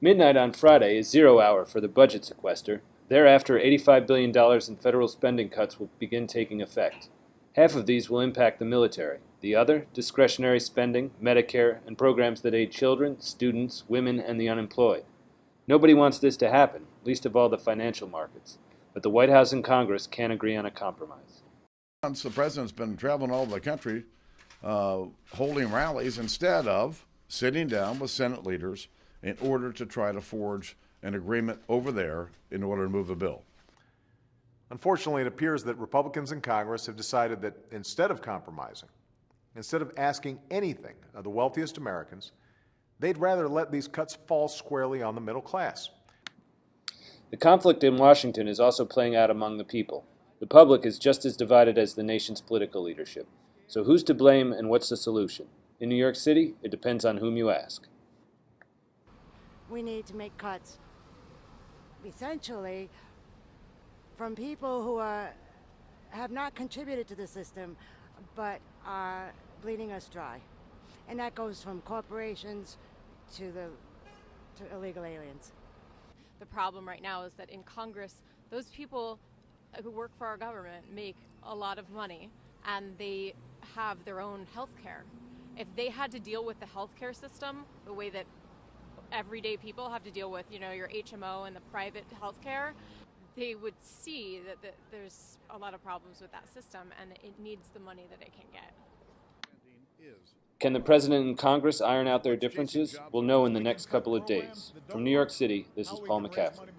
Midnight on Friday is 0 hour for the budget sequester. Thereafter, $85 billion in federal spending cuts will begin taking effect. Half of these will impact the military. The other, discretionary spending, Medicare, and programs that aid children, students, women, and the unemployed. Nobody wants this to happen, least of all the financial markets. But the White House and Congress can't agree on a compromise. The president's been traveling all over the country holding rallies instead of sitting down with Senate leaders in order to try to forge an agreement over there in order to move the bill. Unfortunately, it appears that Republicans in Congress have decided that instead of compromising, instead of asking anything of the wealthiest Americans, they'd rather let these cuts fall squarely on the middle class. The conflict in Washington is also playing out among the people. The public is just as divided as the nation's political leadership. So who's to blame and what's the solution? In New York City, it depends on whom you ask. We need to make cuts, essentially, from people who have not contributed to the system, but are bleeding us dry. And that goes from corporations to illegal aliens. The problem right now is that in Congress, those people who work for our government make a lot of money and they have their own health care. If they had to deal with the healthcare system the way that everyday people have to deal with, your HMO and the private healthcare, they would see that there's a lot of problems with that system and it needs the money that it can get. Can the president and Congress iron out their differences? We'll know in the next couple of days. From New York City, this is Paul McCafrey.